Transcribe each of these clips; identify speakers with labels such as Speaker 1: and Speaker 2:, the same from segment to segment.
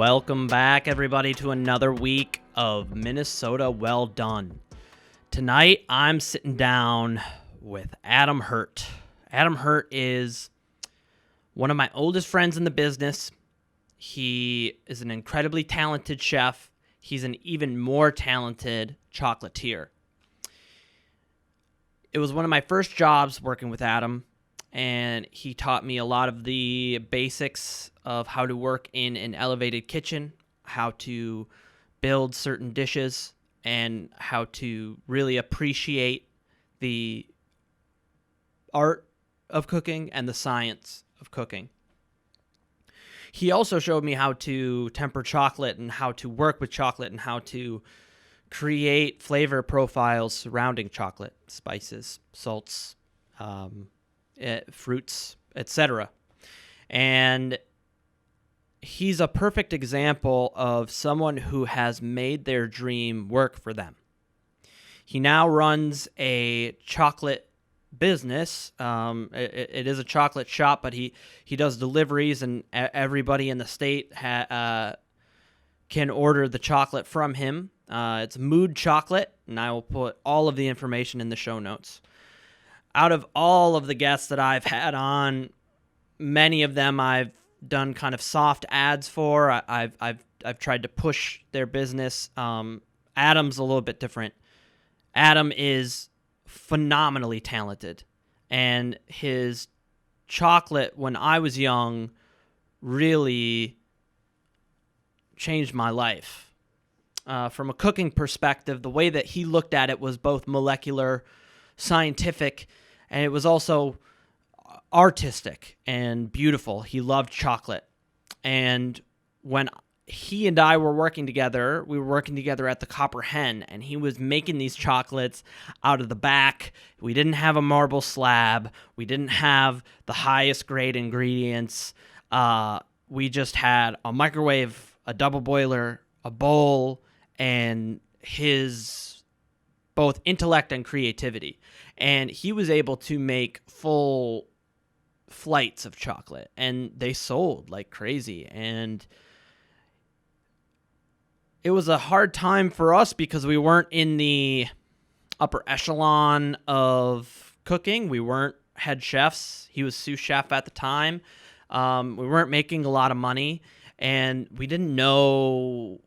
Speaker 1: Welcome back, everybody, to another week of Minnesota Well Done. Tonight, I'm sitting down with Adam Hurt. Adam Hurt is one of my oldest friends in the business. He is an incredibly talented chef. He's an even more talented chocolatier. It was one of my first jobs working with Adam, and he taught me a lot of the basics of how to work in an elevated kitchen, how to build certain dishes, and how to really appreciate the art of cooking and the science of cooking. He also showed me how to temper chocolate and how to work with chocolate and how to create flavor profiles surrounding chocolate, spices, salts, fruits, etc. And he's a perfect example of someone who has made their dream work for them. He now runs a chocolate business. It is a chocolate shop, but he does deliveries, and everybody in the state can order the chocolate from him. It's Mood Chocolate, and I will put all of the information in the show notes. Out of all of the guests that I've had on, many of them I've done kind of soft ads for. I've tried to push their business. Adam's a little bit different. Adam is phenomenally talented, and his chocolate when I was young really changed my life. From a cooking perspective, the way that he looked at it was both molecular, scientific, and it was also artistic and beautiful. He loved chocolate. And when he and I were working together, we were working together at the Copper Hen, and he was making these chocolates out of the back. We didn't have a marble slab. We didn't have the highest grade ingredients. We just had a microwave, a double boiler, a bowl, and his both intellect and creativity. And he was able to make full flights of chocolate, and they sold like crazy. And it was a hard time for us because we weren't in the upper echelon of cooking. We weren't head chefs. He was sous chef at the time. We weren't making a lot of money, and we didn't know,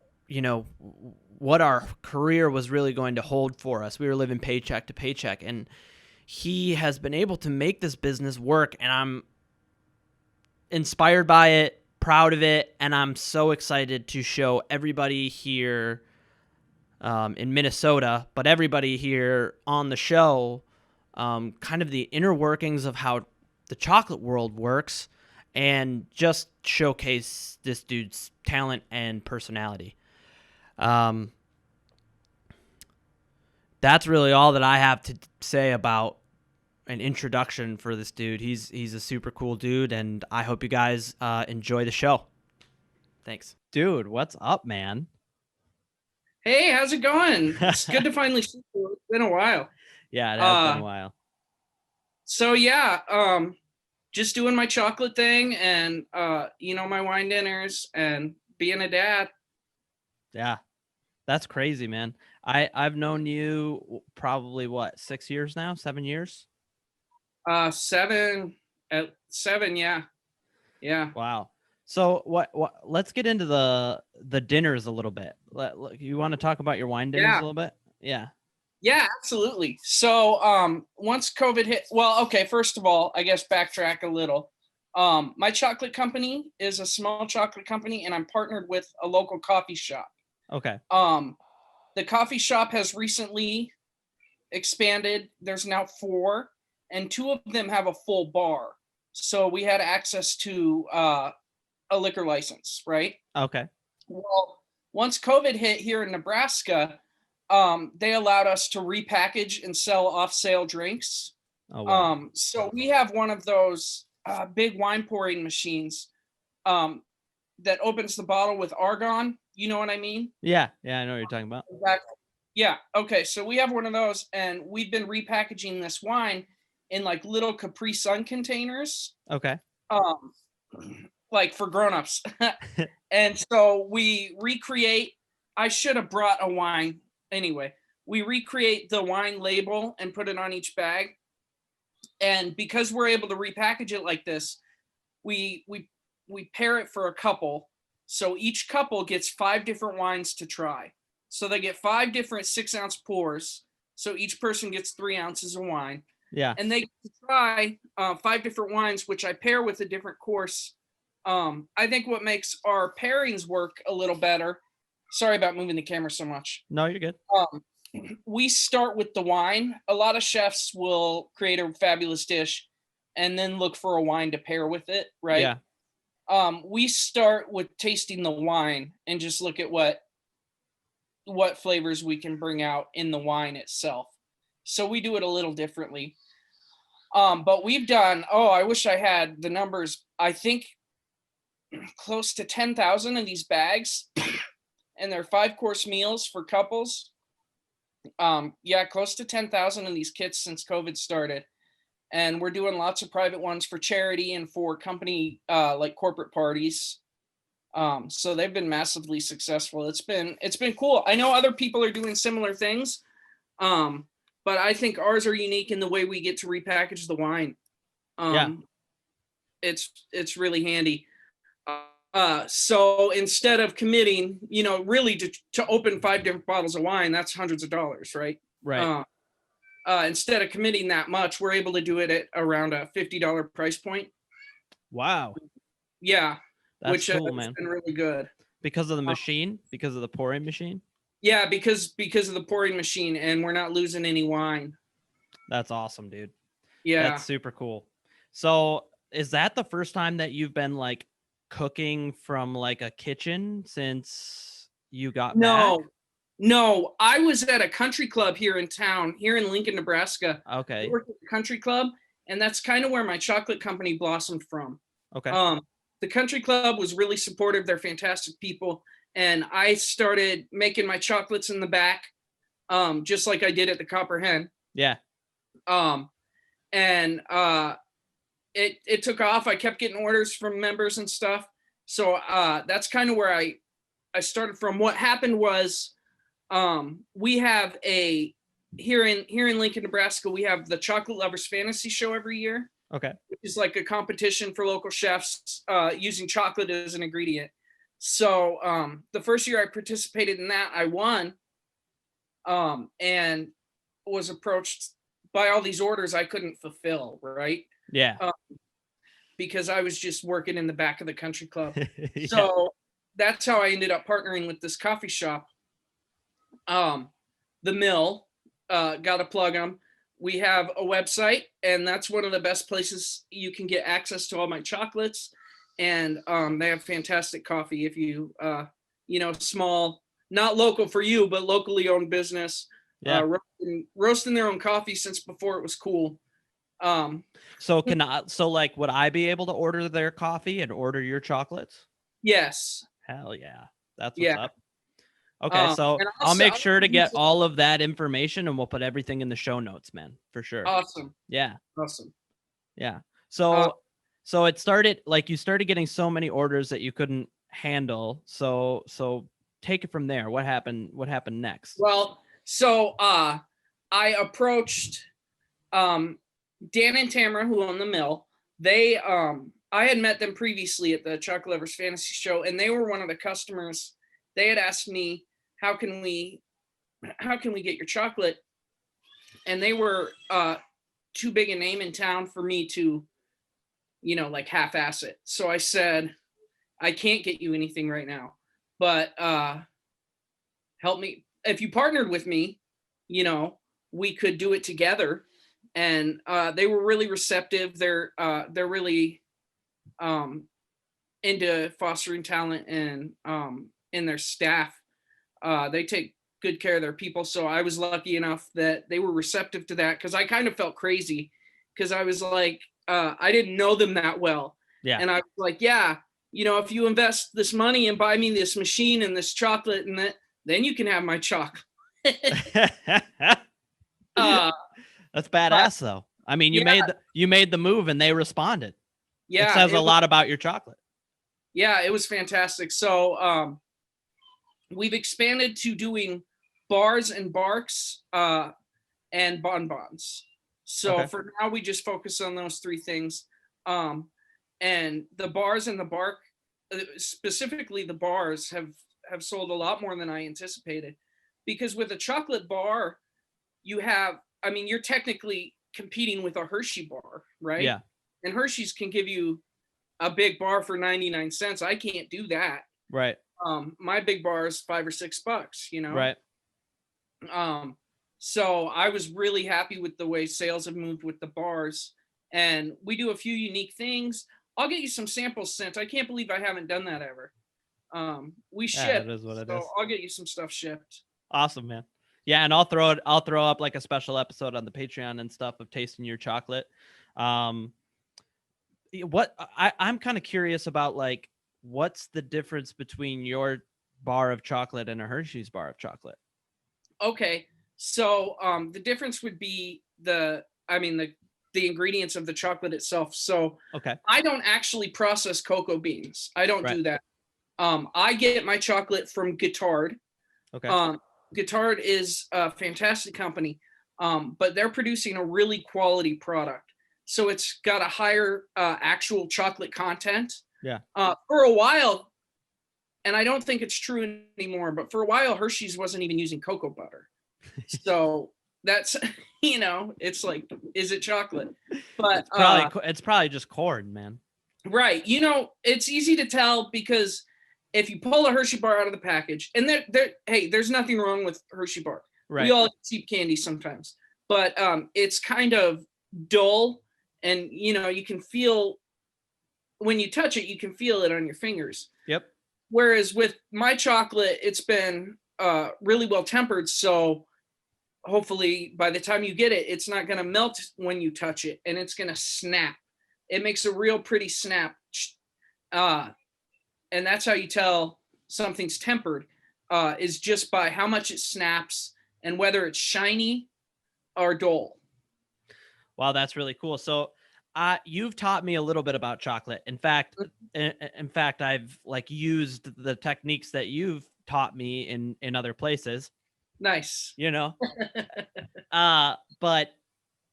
Speaker 1: what our career was really going to hold for us. We were living paycheck to paycheck, and he has been able to make this business work, and I'm inspired by it, proud of it, and I'm so excited to show everybody here in Minnesota, but everybody here on the show, kind of the inner workings of how the chocolate world works, and just showcase this dude's talent and personality. That's really all that I have to say about an introduction for this dude. He's a super cool dude, and I hope you guys enjoy the show. Thanks. Dude, what's up, man?
Speaker 2: Hey, how's it going? It's good to finally see you. It's been a while.
Speaker 1: Yeah, it has been a while.
Speaker 2: So yeah, just doing my chocolate thing and my wine dinners and being a dad.
Speaker 1: Yeah. That's crazy, man. I've known you probably 6 years now? 7 years?
Speaker 2: 7, yeah. Yeah.
Speaker 1: Wow. So what let's get into the dinners a little bit. You want to talk about your wine dinners a little bit? Yeah.
Speaker 2: Yeah, absolutely. So once COVID hit, well, okay, first of all, I guess backtrack a little. My chocolate company is a small chocolate company, and I'm partnered with a local coffee shop.
Speaker 1: Okay.
Speaker 2: The coffee shop has recently expanded. There's now 4, and 2 of them have a full bar. So we had access to a liquor license, right?
Speaker 1: Okay.
Speaker 2: Well, once COVID hit here in Nebraska, they allowed us to repackage and sell off-sale drinks.
Speaker 1: Oh, wow.
Speaker 2: So we have one of those big wine pouring machines that opens the bottle with argon. You know what I mean?
Speaker 1: Yeah, I know what you're talking about.
Speaker 2: Exactly. Yeah. Okay. So we have one of those, and we've been repackaging this wine in like little Capri Sun containers.
Speaker 1: Okay.
Speaker 2: like for grown-ups. And so we recreate. I should have brought a wine. Anyway, we recreate the wine label and put it on each bag. And because we're able to repackage it like this, we pair it for a couple. So each couple gets 5 different wines to try. So they get 5 different 6-ounce pours. So each person gets 3 ounces of wine.
Speaker 1: Yeah.
Speaker 2: And they get to try 5 different wines, which I pair with a different course. I think what makes our pairings work a little better. Sorry about moving the camera so much.
Speaker 1: No, you're good.
Speaker 2: We start with the wine. A lot of chefs will create a fabulous dish and then look for a wine to pair with it, right?
Speaker 1: Yeah.
Speaker 2: We start with tasting the wine and just look at what flavors we can bring out in the wine itself. So we do it a little differently. But we've done, I wish I had the numbers. I think close to 10,000 of these bags, and they're 5-course meals for couples. Close to 10,000 of these kits since COVID started. And we're doing lots of private ones for charity and for company, like corporate parties. So they've been massively successful. It's been cool. I know other people are doing similar things. But I think ours are unique in the way we get to repackage the wine. It's really handy. So instead of committing, really to open 5 different bottles of wine, that's hundreds of dollars, right?
Speaker 1: Right.
Speaker 2: Instead of committing that much, we're able to do it at around a $50 price point.
Speaker 1: Wow.
Speaker 2: Yeah.
Speaker 1: That's cool,
Speaker 2: has
Speaker 1: man.
Speaker 2: been really good.
Speaker 1: Because of the machine? Because of the pouring machine?
Speaker 2: Yeah, because of the pouring machine, and we're not losing any wine.
Speaker 1: That's awesome, dude.
Speaker 2: Yeah.
Speaker 1: That's super cool. So is that the first time that you've been like cooking from like a kitchen since you got back?
Speaker 2: No, I was at a country club here in town, here in Lincoln, Nebraska.
Speaker 1: Okay.
Speaker 2: I worked at the country club, and that's kind of where my chocolate company blossomed from.
Speaker 1: Okay.
Speaker 2: The country club was really supportive. They're fantastic people. And I started making my chocolates in the back, just like I did at the Copper Hen.
Speaker 1: Yeah.
Speaker 2: It took off. I kept getting orders from members and stuff. So that's kind of where I started from. What happened was, we have here in Lincoln, Nebraska, we have the Chocolate Lovers Fantasy Show every year.
Speaker 1: Okay.
Speaker 2: Which is like a competition for local chefs using chocolate as an ingredient. So the first year I participated in that, I won, and was approached by all these orders I couldn't fulfill, right?
Speaker 1: Yeah.
Speaker 2: Because I was just working in the back of the country club.
Speaker 1: Yeah.
Speaker 2: So that's how I ended up partnering with this coffee shop. The Mill, got to plug them. We have a website, and that's one of the best places you can get access to all my chocolates. And they have fantastic coffee. If you, small, not local for you, but locally owned business,
Speaker 1: Yeah.
Speaker 2: Roasting their own coffee since before it was cool.
Speaker 1: So would I be able to order their coffee and order your chocolates?
Speaker 2: Yes.
Speaker 1: Hell yeah. That's what's up. Okay,
Speaker 2: And
Speaker 1: so
Speaker 2: also,
Speaker 1: I'll make sure to get all of that information, and we'll put everything in the show notes, man, for sure.
Speaker 2: Awesome.
Speaker 1: Yeah.
Speaker 2: Awesome.
Speaker 1: Yeah. So it started, like, you started getting so many orders that you couldn't handle. So take it from there. What happened next?
Speaker 2: Well, so I approached Dan and Tamara, who own the Mill. They I had met them previously at the Chocolate Lovers Fantasy Show, and they were one of the customers. They had asked me, how can we get your chocolate? And they were too big a name in town for me to, like half-ass it. So I said, I can't get you anything right now, but help me. If you partnered with me, we could do it together. And they were really receptive. They're really into fostering talent and in their staff. They take good care of their people. So I was lucky enough that they were receptive to that, because I kind of felt crazy, because I was like, I didn't know them that well.
Speaker 1: Yeah.
Speaker 2: And I was like, yeah, if you invest this money and buy me this machine and this chocolate and that, then you can have my chocolate.
Speaker 1: That's badass, though. I mean, you made the move, and they responded.
Speaker 2: Yeah,
Speaker 1: it says a lot about your chocolate.
Speaker 2: Yeah, it was fantastic. So we've expanded to doing bars and barks and bonbons. So
Speaker 1: Okay.
Speaker 2: for now, we just focus on those three things. And the bars and the bark, specifically the bars, have sold a lot more than I anticipated. Because with a chocolate bar, I mean, you're technically competing with a Hershey bar, right?
Speaker 1: Yeah.
Speaker 2: And Hershey's can give you a big bar for 99 cents. I can't do that.
Speaker 1: Right.
Speaker 2: My big bar is $5 or $6,
Speaker 1: Right.
Speaker 2: Um, so I was really happy with the way sales have moved with the bars, and we do a few unique things. I'll get you some samples sent. I can't believe I haven't done that ever. We
Speaker 1: Yeah,
Speaker 2: ship,
Speaker 1: it is what it
Speaker 2: so
Speaker 1: is.
Speaker 2: I'll get you some stuff shipped.
Speaker 1: Awesome, man. Yeah, and I'll throw up like a special episode on the Patreon and stuff of tasting your chocolate. Um, I'm kind of curious about, like, what's the difference between your bar of chocolate and a Hershey's bar of chocolate?
Speaker 2: Okay, so the difference would be the ingredients of the chocolate itself. So
Speaker 1: Okay.
Speaker 2: I don't actually process cocoa beans. I don't
Speaker 1: Right.
Speaker 2: do that. I get my chocolate from Guittard.
Speaker 1: Okay.
Speaker 2: Guittard is a fantastic company, but they're producing a really quality product. So it's got a higher actual chocolate content.
Speaker 1: Yeah.
Speaker 2: For a while, and I don't think it's true anymore, but for a while, Hershey's wasn't even using cocoa butter. So that's, it's like, is it chocolate? But
Speaker 1: It's probably just corn, man.
Speaker 2: right. It's easy to tell because if you pull a Hershey bar out of the package, and hey, there's nothing wrong with Hershey bar.
Speaker 1: Right.
Speaker 2: We all cheap candy sometimes, but it's kind of dull, and you can feel when you touch it, you can feel it on your fingers.
Speaker 1: Yep.
Speaker 2: Whereas with my chocolate, it's been really well tempered, so hopefully by the time you get it, it's not going to melt when you touch it, and it's going to snap. It makes a real pretty snap, and that's how you tell something's tempered, is just by how much it snaps and whether it's shiny or dull.
Speaker 1: Wow, that's really cool. So, you've taught me a little bit about chocolate. In fact, I've like used the techniques that you've taught me in other places.
Speaker 2: Nice.
Speaker 1: But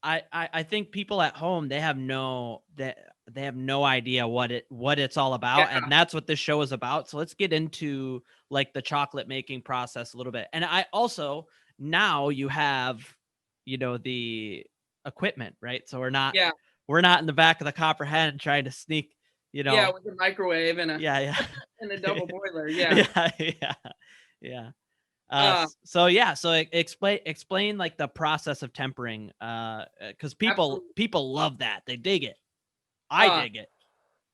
Speaker 1: I think people at home, they have no idea what it's all about,
Speaker 2: Yeah.
Speaker 1: and that's what this show is about. So let's get into like the chocolate making process a little bit. And I also, now you have the equipment, right? So we're not in the back of the copperhead trying to sneak,
Speaker 2: Yeah, with a microwave and
Speaker 1: yeah
Speaker 2: and a double boiler. Yeah.
Speaker 1: yeah.
Speaker 2: Uh,
Speaker 1: So explain like the process of tempering, because people love that. They dig it. I dig it.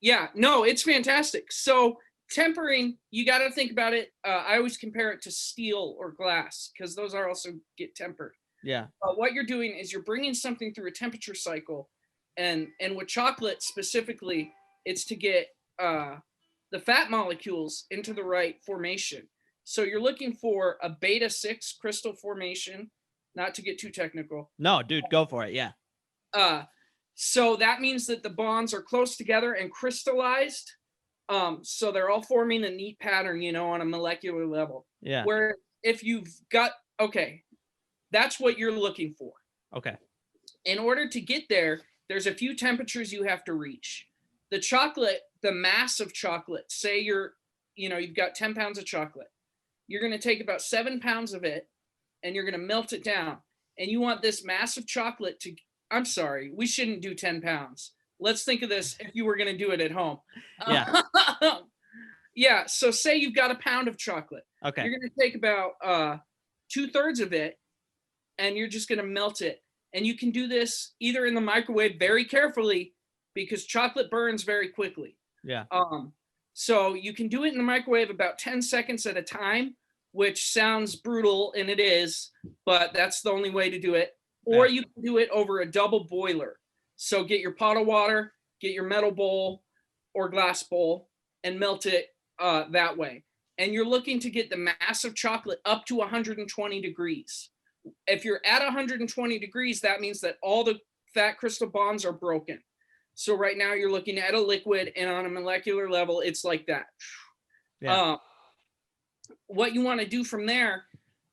Speaker 2: Yeah, no, it's fantastic. So tempering, you got to think about it. I always compare it to steel or glass because those are also get tempered.
Speaker 1: Yeah.
Speaker 2: What you're doing is you're bringing something through a temperature cycle, and with chocolate specifically, it's to get the fat molecules into the right formation. So you're looking for a beta 6 crystal formation, not to get too technical.
Speaker 1: No, dude, go for it. Yeah.
Speaker 2: So that means that the bonds are close together and crystallized. So they're all forming a neat pattern, on a molecular level.
Speaker 1: Yeah.
Speaker 2: Where if you've got, that's what you're looking for.
Speaker 1: Okay.
Speaker 2: In order to get there, there's a few temperatures you have to reach. The chocolate, the mass of chocolate, say you've got 10 pounds of chocolate. You're going to take about 7 pounds of it and you're going to melt it down. And you want this mass of chocolate I'm sorry, we shouldn't do 10 pounds. Let's think of this if you were going to do it at home.
Speaker 1: Yeah.
Speaker 2: Yeah. So say you've got a pound of chocolate.
Speaker 1: Okay.
Speaker 2: You're going to take about 2/3 of it and you're just going to melt it. And you can do this either in the microwave very carefully because chocolate burns very quickly.
Speaker 1: Yeah.
Speaker 2: So you can do it in the microwave about 10 seconds at a time, which sounds brutal, and it is, but that's the only way to do it. Or you can do it over a double boiler. So get your pot of water, get your metal bowl or glass bowl, and melt it that way. And you're looking to get the mass of chocolate up to 120 degrees. If you're at 120 degrees, that means that all the fat crystal bonds are broken. So right now you're looking at a liquid, and on a molecular level, it's like that.
Speaker 1: Yeah.
Speaker 2: What you want to do from there,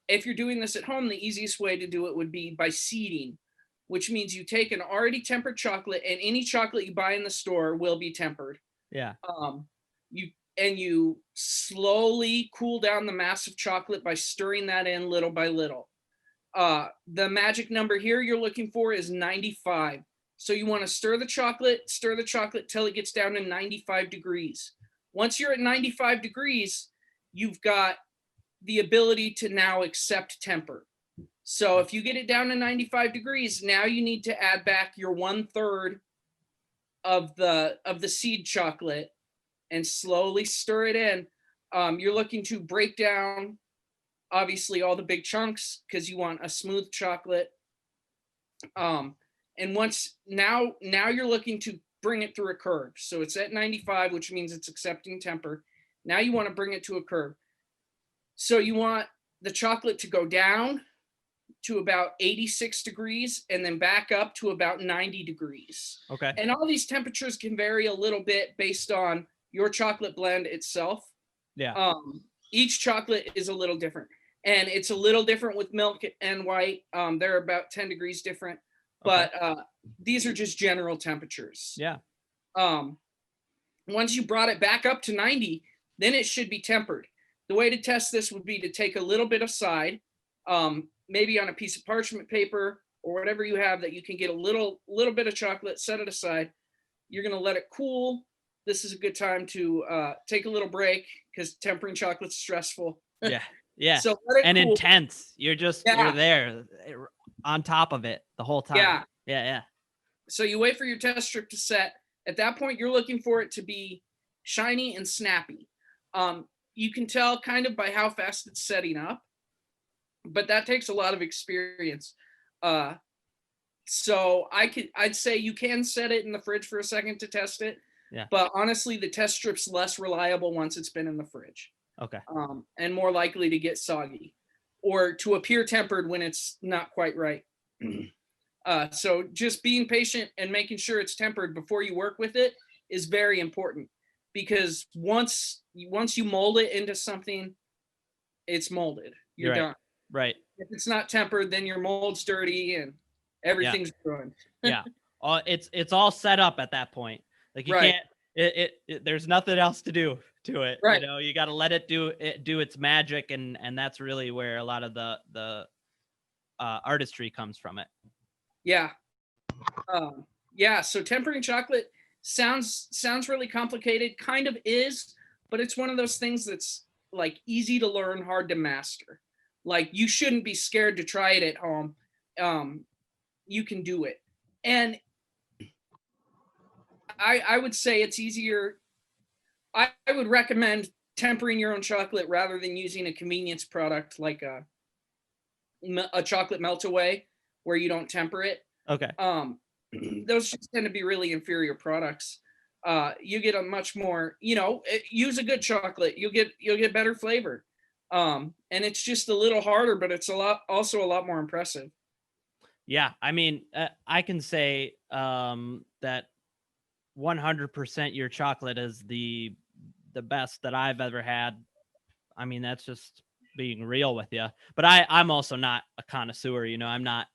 Speaker 2: if you're doing this at home, the easiest way to do it would be by seeding, which means you take an already tempered chocolate, and any chocolate you buy in the store will be tempered.
Speaker 1: Yeah.
Speaker 2: You slowly cool down the mass of chocolate by stirring that in little by little. The magic number here you're looking for is 95. So you want to stir the chocolate till it gets down to 95 degrees. Once you're at 95 degrees, you've got the ability to now accept temper. So if you get it down to 95 degrees, now you need to add back your 1/3 of the seed chocolate and slowly stir it in. You're looking to break down, obviously, all the big chunks because you want a smooth chocolate. And once now you're looking to bring it through a curve. So it's at 95, which means it's accepting temper. Now you want to bring it to a curve. So you want the chocolate to go down to about 86 degrees and then back up to about 90 degrees.
Speaker 1: Okay.
Speaker 2: And all these temperatures can vary a little bit based on your chocolate blend itself.
Speaker 1: Yeah.
Speaker 2: Each chocolate is a little different, and it's a little different with milk and white. They're about 10 degrees different, but these are just general temperatures.
Speaker 1: Yeah.
Speaker 2: Once you brought it back up to 90, then it should be tempered. The way to test this would be to take a little bit aside, maybe on a piece of parchment paper or whatever you have that you can get a little bit of chocolate, set it aside. You're going to let it cool. This is a good time to take a little break because tempering chocolate's stressful.
Speaker 1: Yeah. Yeah.
Speaker 2: So let it
Speaker 1: and
Speaker 2: cool.
Speaker 1: Intense. You're there on top of it the whole time.
Speaker 2: Yeah.
Speaker 1: Yeah. Yeah.
Speaker 2: So you wait for your test strip to set. At that point, you're looking for it to be shiny and snappy. You can tell kind of by how fast it's setting up, but that takes a lot of experience. So I'd say you can set it in the fridge for a second to test it.
Speaker 1: Yeah.
Speaker 2: But honestly, the test strip's less reliable once it's been in the fridge.
Speaker 1: Okay.
Speaker 2: And more likely to get soggy or to appear tempered when it's not quite right. So just being patient and making sure it's tempered before you work with it is very important, because once you mold it into something, it's molded. You're
Speaker 1: right.
Speaker 2: done.
Speaker 1: Right.
Speaker 2: If it's not tempered, then your mold's dirty and everything's ruined.
Speaker 1: Yeah. It's all set up at that point. Like you can't. There's nothing else to do to it.
Speaker 2: Right.
Speaker 1: You know, you got to let it do its magic, and that's really where a lot of the artistry comes from it.
Speaker 2: Yeah. Yeah. So tempering chocolate sounds really complicated. Kind of is, but it's one of those things that's like easy to learn, hard to master. Like you shouldn't be scared to try it at home. You can do it. And I would say it's easier. I would recommend tempering your own chocolate rather than using a convenience product like a chocolate melt away where you don't temper it.
Speaker 1: Okay.
Speaker 2: Those just tend to be really inferior products. You get a much more, use a good chocolate. You'll get better flavor. And it's just a little harder, but it's also a lot more impressive.
Speaker 1: Yeah. I mean, I can say that 100% your chocolate is the best that I've ever had. I mean, that's just being real with you. But I'm also not a connoisseur, I'm not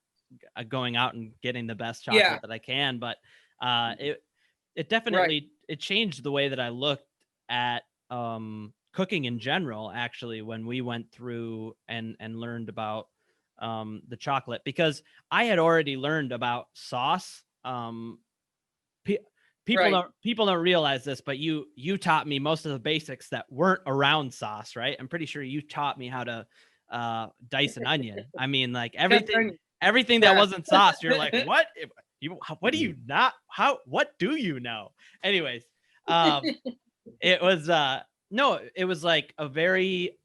Speaker 1: going out and getting the best chocolate that I can, but it definitely it changed the way that I looked at cooking in general, actually, when we went through and learned about the chocolate, because I had already learned about sauce. People don't realize this, but you taught me most of the basics that weren't around sauce, right? I'm pretty sure you taught me how to dice an onion. I mean, like everything that wasn't sauce, you're like, what do you not, what do you know? Anyways, it was it was like a very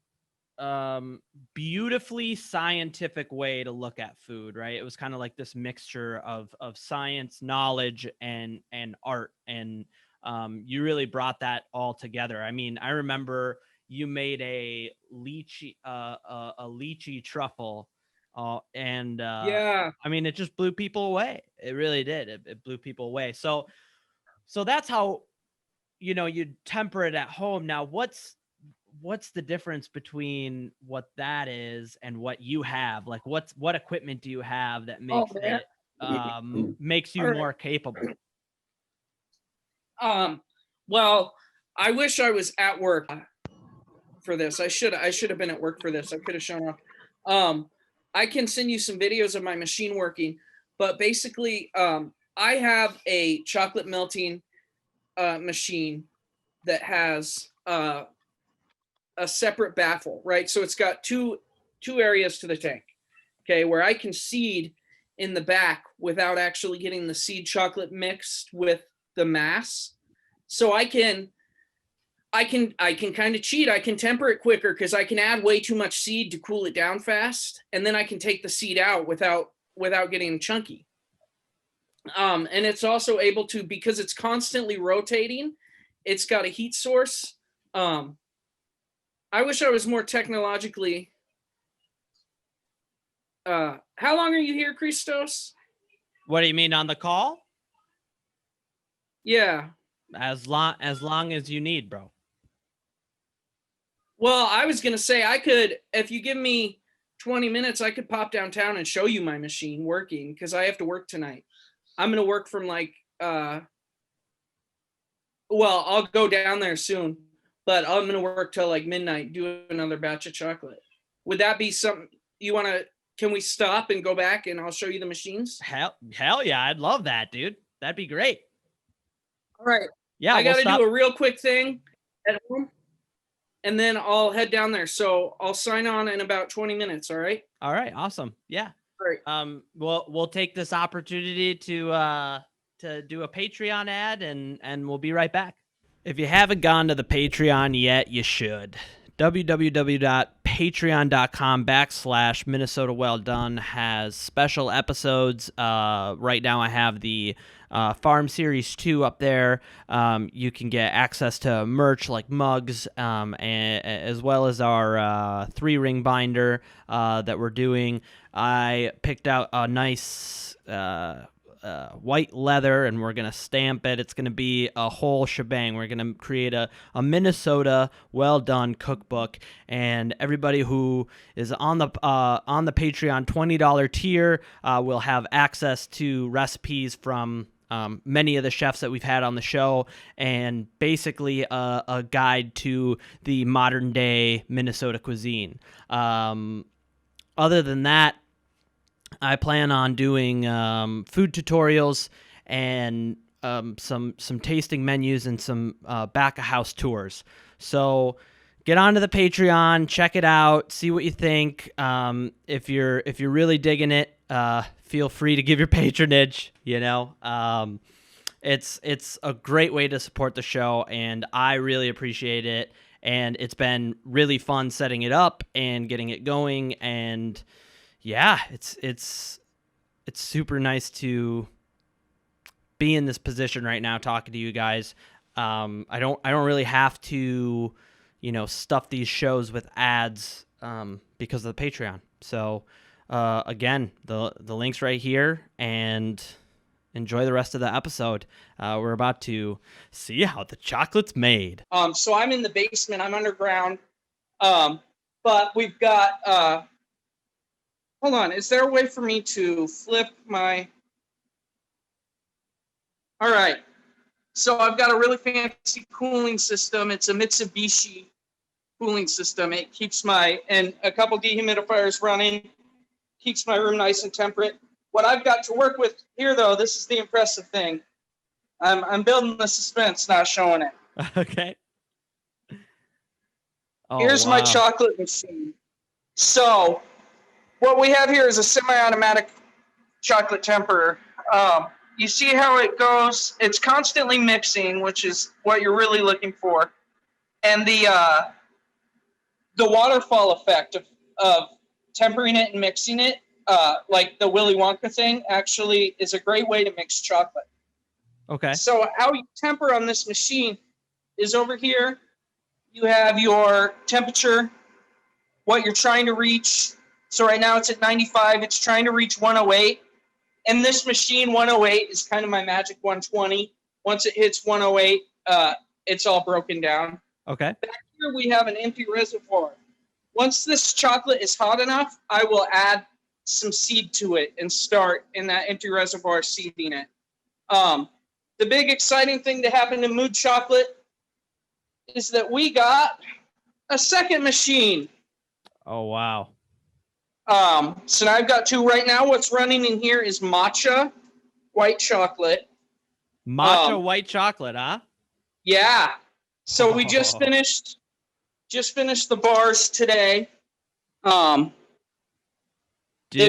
Speaker 1: beautifully scientific way to look at food, right? It was kind of like this mixture of science, knowledge, and art, and you really brought that all together. I mean, I remember you made a lychee truffle, and I mean, it just blew people away. It really did. It blew people away. So So that's how, you temper it at home. Now, what's the difference between what that is and what you have? Like, what equipment do you have that
Speaker 2: Oh,
Speaker 1: makes
Speaker 2: there.
Speaker 1: it makes you
Speaker 2: All right.
Speaker 1: more capable?
Speaker 2: Well, I wish I was at work for this. I should have been at work for this. I could have shown up. I can send you some videos of my machine working, but basically, I have a chocolate melting machine that has a separate baffle, right? So it's got two areas to the tank, okay, where I can seed in the back without actually getting the seed chocolate mixed with the mass. So I can kind of cheat. I can temper it quicker because I can add way too much seed to cool it down fast, and then I can take the seed out without getting chunky. And it's also able to, because it's constantly rotating, it's got a heat source. I wish I was more technologically. How long are you here, Christos?
Speaker 1: What do you mean on the call?
Speaker 2: Yeah.
Speaker 1: As long as you need, bro.
Speaker 2: Well, I was gonna say I could, if you give me 20 minutes, I could pop downtown and show you my machine working because I have to work tonight. I'm gonna work from like well, I'll go down there soon, but I'm gonna work till like midnight, do another batch of chocolate. Would that be something you wanna, can we stop and go back and I'll show you the machines?
Speaker 1: Hell yeah, I'd love that, dude. That'd be great.
Speaker 2: All right.
Speaker 1: Yeah,
Speaker 2: I
Speaker 1: we'll
Speaker 2: gotta
Speaker 1: stop.
Speaker 2: do a real quick thing at home and then I'll head down there. So I'll sign on in about 20 minutes, all right?
Speaker 1: All right, awesome. Yeah.
Speaker 2: All right.
Speaker 1: We'll take this opportunity to do a Patreon ad and we'll be right back. If you haven't gone to the Patreon yet, you should. www.patreon.com/Minnesota Well Done has special episodes. Right now I have the Farm Series 2 up there. You can get access to merch like mugs, as well as our 3-ring binder that we're doing. I picked out a nice white leather and we're going to stamp it. It's going to be a whole shebang. We're going to create a Minnesota Well Done cookbook, and everybody who is on the Patreon $20 tier will have access to recipes from many of the chefs that we've had on the show, and basically a guide to the modern day Minnesota cuisine. Other than that, I plan on doing food tutorials and some tasting menus and some back of house tours. So get onto the Patreon, check it out, see what you think. If you're really digging it, feel free to give your patronage. It's a great way to support the show, and I really appreciate it. And it's been really fun setting it up and getting it going, and yeah, it's super nice to be in this position right now talking to you guys. I don't really have to, stuff these shows with ads because of the Patreon. So again, the link's right here, and enjoy the rest of the episode. We're about to see how the chocolate's made.
Speaker 2: So I'm in the basement. I'm underground. But we've got hold on. Is there a way for me to flip my... All right. So I've got a really fancy cooling system. It's a Mitsubishi cooling system. It keeps and a couple dehumidifiers running, keeps my room nice and temperate. What I've got to work with here, though, this is the impressive thing. I'm building the suspense, not showing it.
Speaker 1: Okay. Oh,
Speaker 2: here's my chocolate machine. So what we have here is a semi-automatic chocolate temperer. You see how it goes? It's constantly mixing, which is what you're really looking for. And the waterfall effect of tempering it and mixing it, like the Willy Wonka thing, actually is a great way to mix chocolate.
Speaker 1: Okay.
Speaker 2: So how you temper on this machine is over here. You have your temperature, what you're trying to reach. So right now it's at 95. It's trying to reach 108. And this machine, 108, is kind of my magic 120. Once it hits 108, it's all broken down.
Speaker 1: Okay.
Speaker 2: Back here we have an empty reservoir. Once this chocolate is hot enough, I will add some seed to it and start in that empty reservoir seeding it. The big exciting thing to happen to Mood Chocolate is that we got a second machine.
Speaker 1: Oh, wow.
Speaker 2: So now I've got two right now. What's running in here is matcha white chocolate.
Speaker 1: Matcha white chocolate, huh?
Speaker 2: Yeah. So we just finished the bars today. They've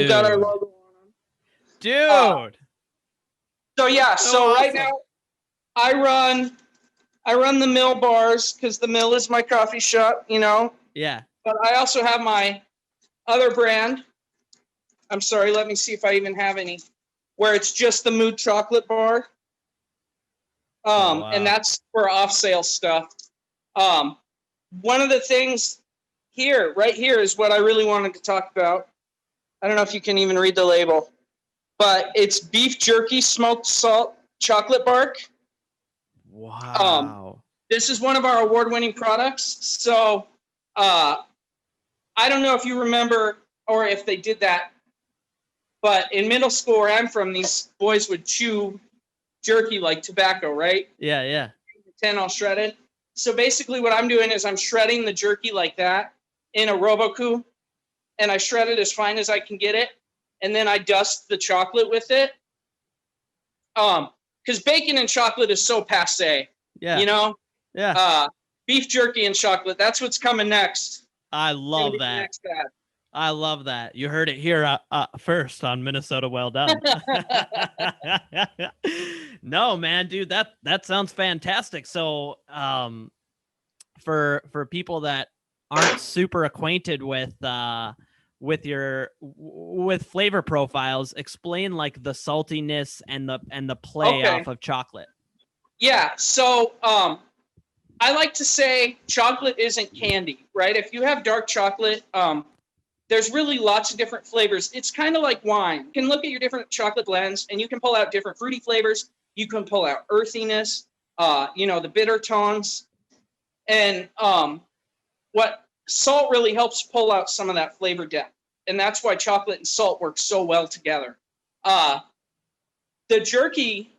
Speaker 2: got our logo on them.
Speaker 1: Dude.
Speaker 2: So yeah, so
Speaker 1: awesome.
Speaker 2: right now I run the mill bars because the mill is my coffee shop, you know.
Speaker 1: Yeah.
Speaker 2: But I also have my other brand. I'm sorry, let me see if I even have any, where it's just the Mood Chocolate bar.
Speaker 1: Wow.
Speaker 2: And that's for off sale stuff. One of the things here, right here, is what I really wanted to talk about. I don't know if you can even read the label, but it's beef jerky smoked salt chocolate bark.
Speaker 1: Wow.
Speaker 2: This is one of our award-winning products. So I don't know if you remember or if they did that, but in middle school where I'm from, these boys would chew jerky like tobacco, right?
Speaker 1: Yeah, yeah.
Speaker 2: 10 all shredded. So basically what I'm doing is I'm shredding the jerky like that in a Roboku, and I shred it as fine as I can get it, and then I dust the chocolate with it. Because bacon and chocolate is so passe.
Speaker 1: Yeah.
Speaker 2: You know?
Speaker 1: Yeah.
Speaker 2: Beef jerky and chocolate, that's what's coming next.
Speaker 1: I love that. I love that. You heard it here first on Minnesota Well Done. No, man, dude, that sounds fantastic. So, for people that aren't super acquainted with flavor profiles, explain like the saltiness and the play off of chocolate.
Speaker 2: Yeah, so I like to say chocolate isn't candy, right? If you have dark chocolate, there's really lots of different flavors. It's kind of like wine. You can look at your different chocolate blends and you can pull out different fruity flavors. You can pull out earthiness, the bitter tones. And what salt really helps pull out some of that flavor depth. And that's why chocolate and salt work so well together. The jerky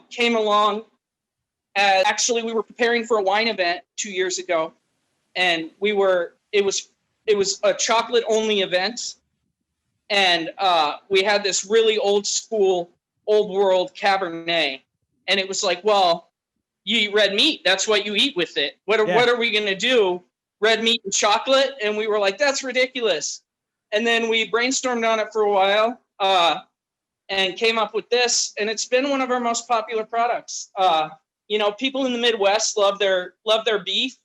Speaker 2: came along as actually we were preparing for a wine event 2 years ago. And it was a chocolate only event. And we had this really old school, old world Cabernet. And it was like, well, you eat red meat. That's what you eat with it. What are we going to do? Red meat and chocolate? And we were like, that's ridiculous. And then we brainstormed on it for a while and came up with this. And it's been one of our most popular products. People in the Midwest love their beef.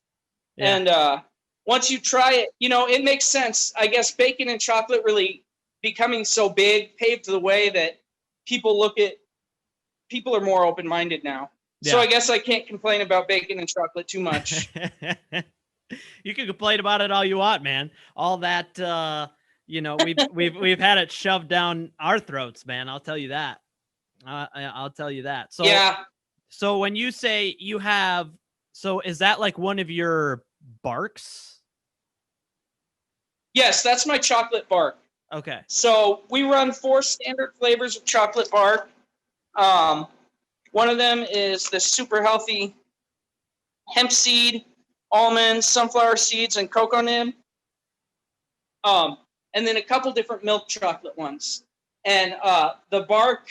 Speaker 2: Yeah. And once you try it, it makes sense. I guess bacon and chocolate really becoming so big paved the way that people are more open-minded now. Yeah. So I guess I can't complain about bacon and chocolate too much.
Speaker 1: You can complain about it all you want, man. All that, we've had it shoved down our throats, man. I'll tell you that. I'll tell you that. So yeah. So when you say you have, so is that like one of your barks?
Speaker 2: Yes, that's my chocolate bark.
Speaker 1: Okay.
Speaker 2: So we run 4 standard flavors of chocolate bark. One of them is the super healthy hemp seed, almond, sunflower seeds, and cocoa nib. And then a couple different milk chocolate ones. And the bark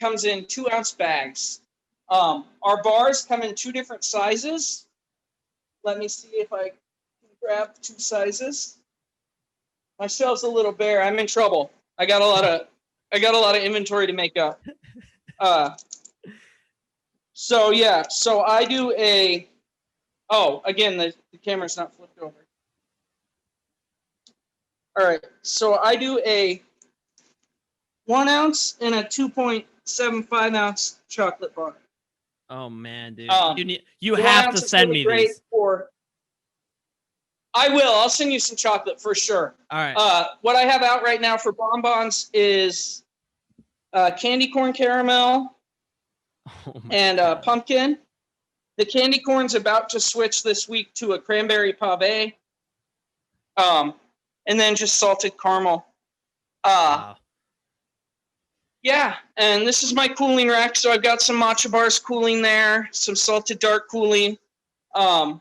Speaker 2: comes in 2-ounce bags. Our bars come in 2 different sizes. Let me see if I can grab 2 sizes. My shelf's a little bare. I'm in trouble. I got a lot of inventory to make up. So I do again, the camera's not flipped over. All right, so I do a 1 ounce and a 2.75 ounce chocolate bar.
Speaker 1: Oh man, dude, you have to send me these.
Speaker 2: I will. I'll send you some chocolate for sure.
Speaker 1: All right.
Speaker 2: What I have out right now for bonbons is candy corn caramel,
Speaker 1: Oh my
Speaker 2: and
Speaker 1: God.
Speaker 2: pumpkin. The candy corn's about to switch this week to a cranberry pave. And then just salted caramel.
Speaker 1: Wow.
Speaker 2: Yeah, and this is my cooling rack. So I've got some matcha bars cooling there, some salted dark cooling. Yeah,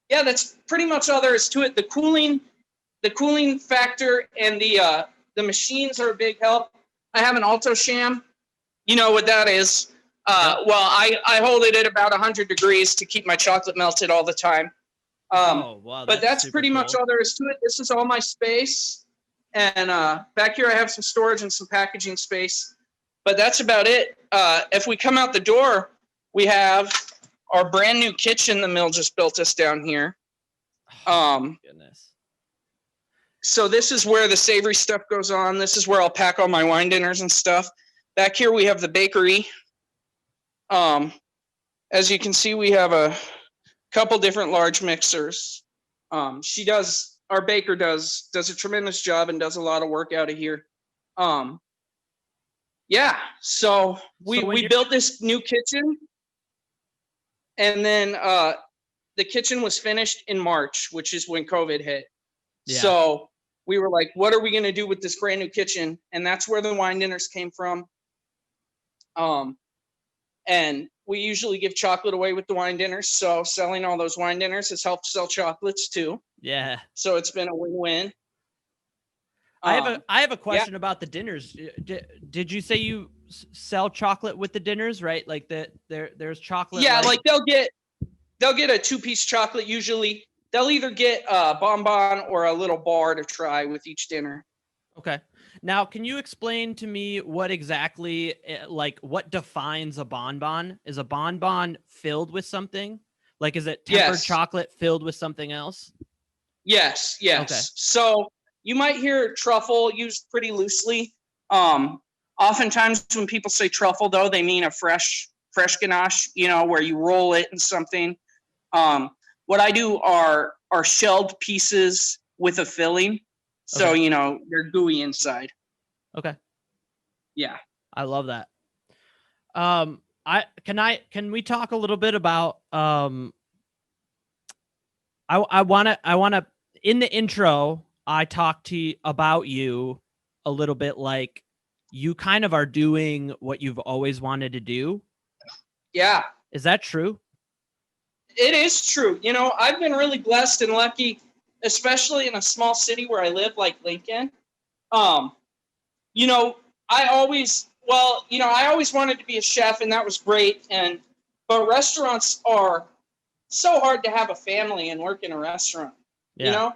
Speaker 2: that's pretty much all there is to it. The cooling factor and the machines are a big help. I have an Alto Sham. You know what that is.
Speaker 1: Yep.
Speaker 2: Well, I hold it at about 100 degrees to keep my chocolate melted all the time.
Speaker 1: Oh, wow.
Speaker 2: But that's
Speaker 1: super
Speaker 2: pretty much
Speaker 1: cool.
Speaker 2: all there is to it. This is all my space. And back here I have some storage and some packaging space. But that's about it. If we come out the door, we have our brand new kitchen the mill just built us down here.
Speaker 1: Oh, my goodness.
Speaker 2: So this is where the savory stuff goes on. This is where I'll pack all my wine dinners and stuff. Back here we have the bakery. As you can see, we have a couple different large mixers. Our baker does a tremendous job and does a lot of work out of here. Yeah, so we built this new kitchen, and then the kitchen was finished in March, which is when COVID hit.
Speaker 1: Yeah.
Speaker 2: So we were like, what are we going to do with this brand new kitchen? And that's where the wine dinners came from. And we usually give chocolate away with the wine dinners. So selling all those wine dinners has helped sell chocolates too.
Speaker 1: Yeah.
Speaker 2: So it's been a win-win.
Speaker 1: I have a question about the dinners. Did you say you sell chocolate with the dinners, right? Like there's chocolate.
Speaker 2: Yeah, like they'll get a 2-piece chocolate usually. They'll either get a bonbon or a little bar to try with each dinner.
Speaker 1: Okay. Now, can you explain to me what exactly, like, what defines a bonbon? Is a bonbon filled with something? Like, is it tempered chocolate filled with something else?
Speaker 2: Yes.
Speaker 1: Okay.
Speaker 2: So you might hear truffle used pretty loosely. Oftentimes when people say truffle, though, they mean a fresh ganache, where you roll it in something. What I do are shelled pieces with a filling. So,
Speaker 1: Okay.
Speaker 2: they're gooey inside.
Speaker 1: Okay.
Speaker 2: Yeah.
Speaker 1: I love that. Can we talk a little bit about, I want to, in the intro, I talked to you about you a little bit, like you kind of are doing what you've always wanted to do.
Speaker 2: Yeah.
Speaker 1: Is that true?
Speaker 2: It is true. I've been really blessed and lucky, especially in a small city where I live, like Lincoln. I always wanted to be a chef, and that was great. But restaurants are so hard to have a family and work in a restaurant.
Speaker 1: Yeah.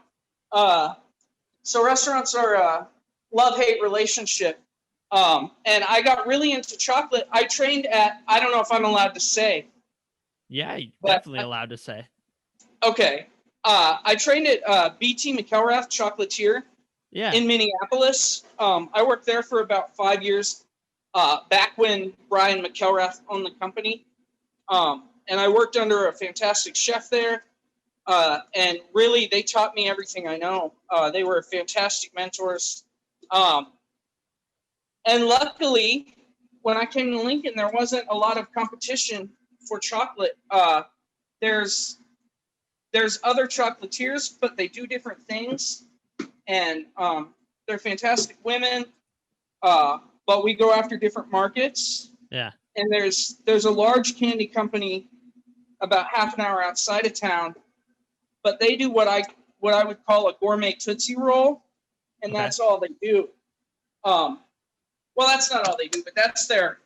Speaker 2: So restaurants are a love-hate relationship. And I got really into chocolate. I trained at, I don't know if I'm allowed to say.
Speaker 1: Yeah, you're definitely allowed to say.
Speaker 2: Okay. I trained at BT McElrath Chocolatier in Minneapolis. I worked there for about 5 years, back when Brian McElrath owned the company. And I worked under a fantastic chef there. And really, they taught me everything I know. They were fantastic mentors. And luckily, when I came to Lincoln, there wasn't a lot of competition for chocolate. There's other chocolatiers, but they do different things, and they're fantastic women. But we go after different markets.
Speaker 1: Yeah.
Speaker 2: And there's a large candy company about half an hour outside of town, but they do what I would call a gourmet Tootsie Roll, and that's all they do. Well, that's not all they do, but that's their.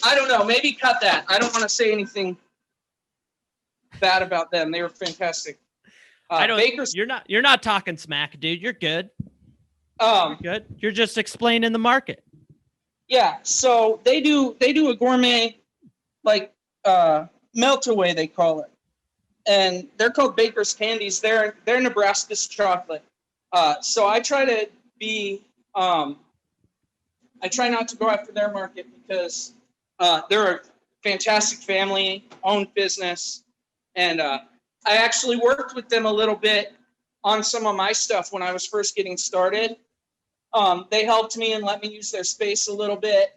Speaker 2: I don't know. Maybe cut that. I don't want to say anything bad about them. They were fantastic. Bakers.
Speaker 1: You're not talking smack, dude. You're good.
Speaker 2: You're
Speaker 1: good. You're just explaining the market.
Speaker 2: Yeah. So they do a gourmet, like melt-away, they call it, and they're called Baker's Candies. They're Nebraska's chocolate. So I try to be. I try not to go after their market because they're a fantastic family-owned business, and I actually worked with them a little bit on some of my stuff when I was first getting started. They helped me and let me use their space a little bit.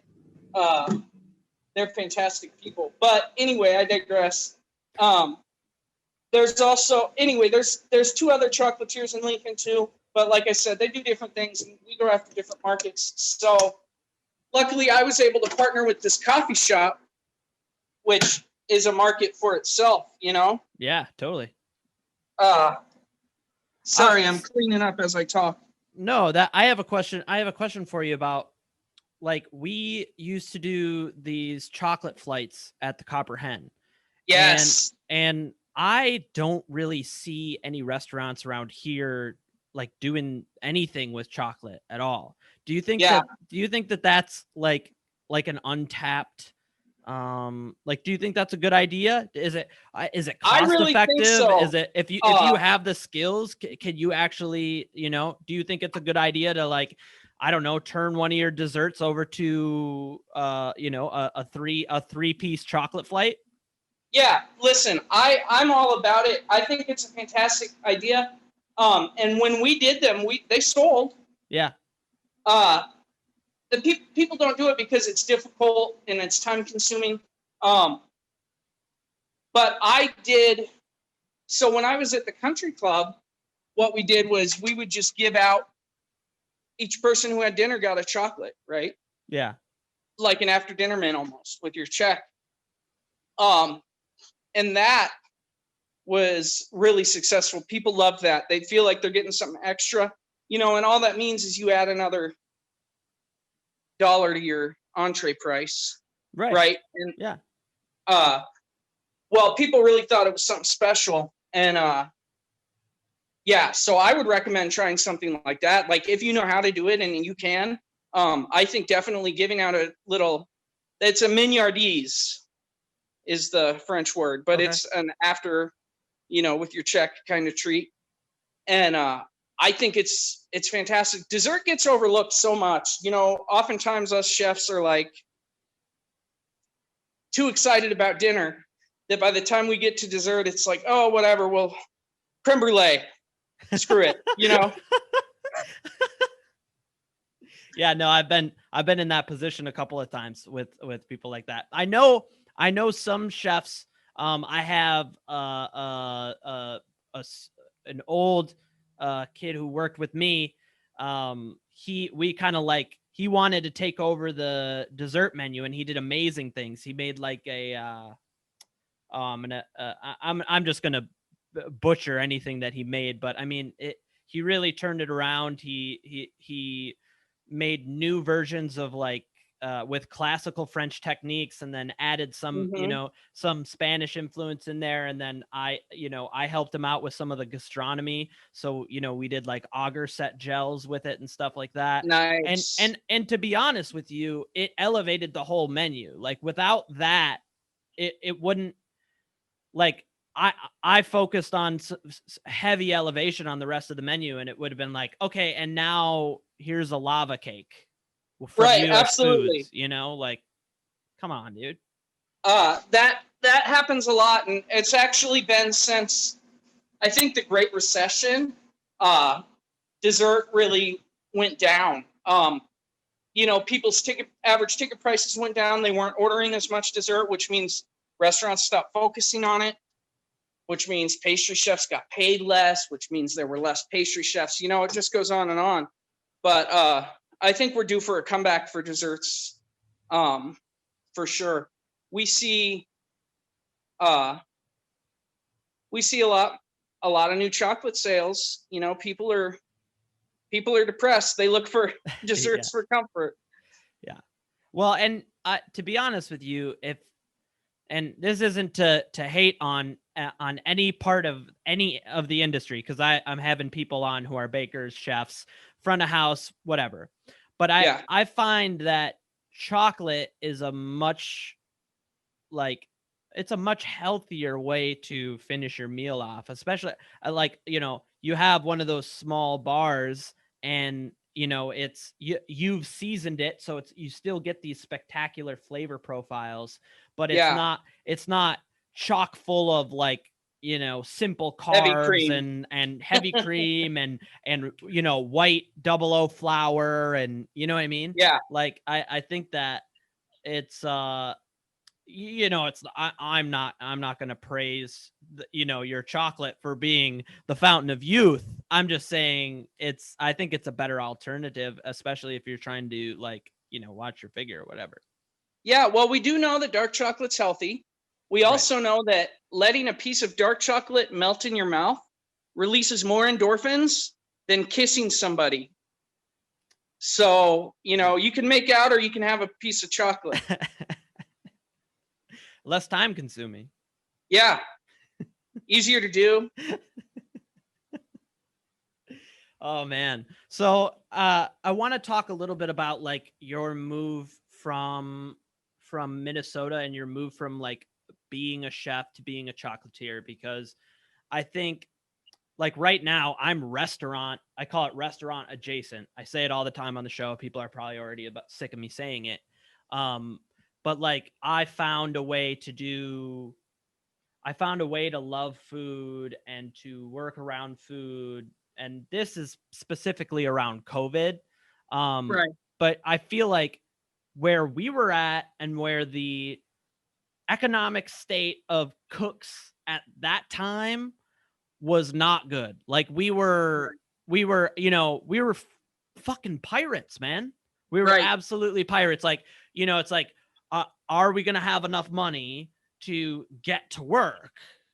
Speaker 2: They're fantastic people. But anyway, I digress. There's also there's 2 other chocolatiers in Lincoln too. But like I said, they do different things, and we go after different markets. So luckily, I was able to partner with this coffee shop, which is a market for itself.
Speaker 1: Yeah, totally.
Speaker 2: Sorry, I'm cleaning up as I talk.
Speaker 1: No, that I have a question for you about, like, we used to do these chocolate flights at the Copper Hen.
Speaker 2: Yes.
Speaker 1: And I don't really see any restaurants around here like doing anything with chocolate at all. Do you think that that's like an untapped like, do you think that's a good idea? Is it cost
Speaker 2: really think
Speaker 1: effective?
Speaker 2: so.
Speaker 1: Is it, if you have the skills, can you actually, do you think it's a good idea to, like, I don't know, turn one of your desserts over to a 3-piece chocolate flight?
Speaker 2: Yeah, listen, I'm all about it. I think it's a fantastic idea. And when we did them, they sold.
Speaker 1: Yeah.
Speaker 2: The people don't do it because it's difficult and it's time consuming. But I did. So when I was at the country club, what we did was we would just give out, each person who had dinner got a chocolate, right?
Speaker 1: Yeah.
Speaker 2: Like an after dinner mint almost with your check. And that was really successful. People loved that. They feel like they're getting something extra, and all that means is you add another $1 to your entree price. Right. And
Speaker 1: yeah.
Speaker 2: Well, people really thought it was something special. And yeah, so I would recommend trying something like that. Like, if you know how to do it and you can, I think definitely giving out a little, it's a mignardise is the French word, but it's an after, with your check kind of treat. And I think it's fantastic. Dessert gets overlooked so much. Oftentimes us chefs are like too excited about dinner that by the time we get to dessert, it's like, oh, whatever, well, creme brulee, screw it,
Speaker 1: Yeah, no, I've been in that position a couple of times with people like that. I know some chefs. I have an old kid who worked with me. We kind of like, he wanted to take over the dessert menu, and he did amazing things. He made like I'm just gonna butcher anything that he made, but I mean, he really turned it around. He made new versions of, like, with classical French techniques, and then added some, some Spanish influence in there. And then I helped him out with some of the gastronomy. So, we did like auger set gels with it and stuff like that.
Speaker 2: Nice.
Speaker 1: And to be honest with you, it elevated the whole menu. Like, without that, it wouldn't, like, I focused on heavy elevation on the rest of the menu, and it would have been like, okay, and now here's a lava cake from
Speaker 2: right,
Speaker 1: US
Speaker 2: absolutely.
Speaker 1: Foods, like, come on, dude.
Speaker 2: That happens a lot, and it's actually been since, I think, the Great Recession. Dessert really went down. People's average ticket prices went down. They weren't ordering as much dessert, which means restaurants stopped focusing on it, which means pastry chefs got paid less, which means there were less pastry chefs. It just goes on and on. But I think we're due for a comeback for desserts, for sure. We see a lot of new chocolate sales. People are depressed. They look for desserts for comfort.
Speaker 1: Yeah. Well, and to be honest with you, and this isn't to hate on any part of any of the industry, because I'm having people on who are bakers, chefs, front of house, whatever. But I find that chocolate is a much healthier way to finish your meal off, especially you have one of those small bars, and it's you've seasoned it, so you still get these spectacular flavor profiles, but it's not chock full of simple carbs and heavy cream and white 00 flour, and you know what I mean?
Speaker 2: Yeah.
Speaker 1: Like, I think that it's it's I'm not going to praise your chocolate for being the fountain of youth. I'm just saying I think it's a better alternative, especially if you're trying to watch your figure or whatever.
Speaker 2: Yeah, well, we do know that dark chocolate's healthy. We also know that letting a piece of dark chocolate melt in your mouth releases more endorphins than kissing somebody. So, you can make out or you can have a piece of chocolate.
Speaker 1: Less time consuming.
Speaker 2: Yeah. Easier to do.
Speaker 1: Oh man. So I want to talk a little bit about your move from Minnesota and your move from being a chef to being a chocolatier, because I think right now I call it restaurant adjacent. I say it all the time on the show. People are probably already sick of me saying it. But I found a way to love food and to work around food. And this is specifically around COVID.
Speaker 2: Right.
Speaker 1: But I feel like where we were at and where the economic state of cooks at that time was not good. We were fucking pirates, man. We were absolutely pirates. It's are we going to have enough money to get to work?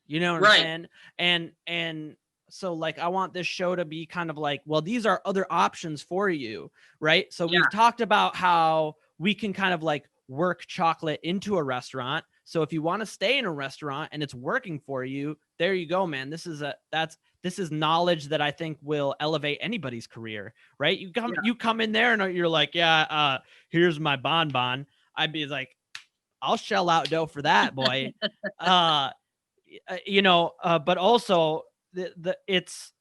Speaker 1: You know what I'm saying? And so I want this show to be kind of well, these are other options for you, right? So we've talked about how we can kind of work chocolate into a restaurant. So if you want to stay in a restaurant and it's working for you, there you go, man. This is knowledge that I think will elevate anybody's career, right? You come in there and you're like, here's my bonbon. I'd be like, I'll shell out dough for that, boy. But also it's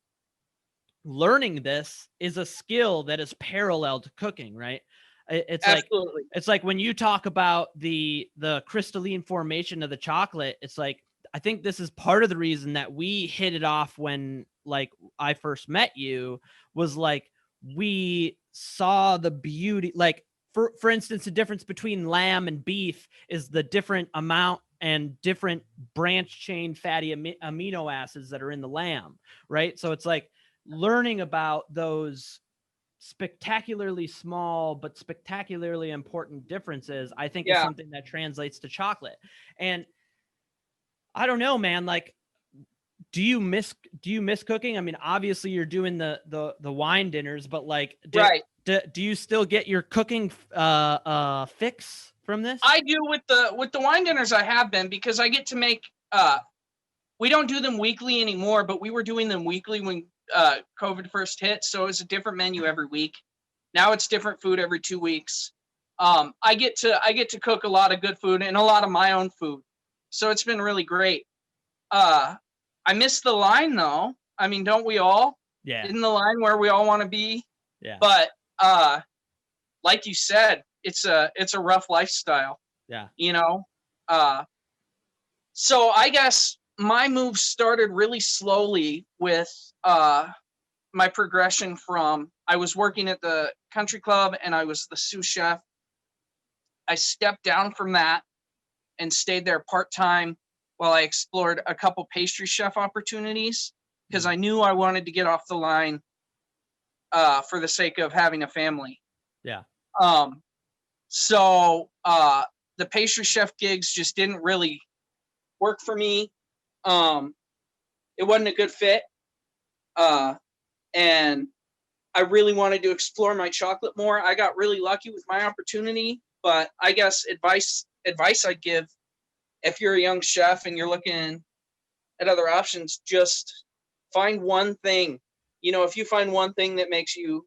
Speaker 1: learning this is a skill that is parallel to cooking, right? It's
Speaker 2: Absolutely.
Speaker 1: It's like when you talk about the crystalline formation of the chocolate, it's I think this is part of the reason that we hit it off when I first met you, was we saw the beauty. For instance, the difference between lamb and beef is the different amount and different branch chain fatty amino acids that are in the lamb, right? So it's learning about those spectacularly small but spectacularly important differences, I think is something that translates to chocolate. And I don't know, man, do you miss cooking? I mean, obviously you're doing the wine dinners, but do you still get your cooking fix from this?
Speaker 2: I do with the wine dinners. I have been, because I get to make we don't do them weekly anymore, but we were doing them weekly when COVID first hit. So it's a different menu every week. Now it's different food every 2 weeks. I get to cook a lot of good food and a lot of my own food. So it's been really great. I miss the line though. I mean, don't we all?
Speaker 1: Yeah.
Speaker 2: In the line where we all want to be.
Speaker 1: Yeah.
Speaker 2: But like you said, it's a rough lifestyle.
Speaker 1: Yeah.
Speaker 2: So I guess my move started really slowly with my progression from, I was working at the country club and I was the sous chef. I stepped down from that and stayed there part-time while I explored a couple pastry chef opportunities, because I knew I wanted to get off the line for the sake of having a family.
Speaker 1: Yeah.
Speaker 2: So the pastry chef gigs just didn't really work for me. It wasn't a good fit. And I really wanted to explore my chocolate more. I got really lucky with my opportunity, but I guess advice I'd give, if you're a young chef and you're looking at other options, just find one thing. If you find one thing that makes you,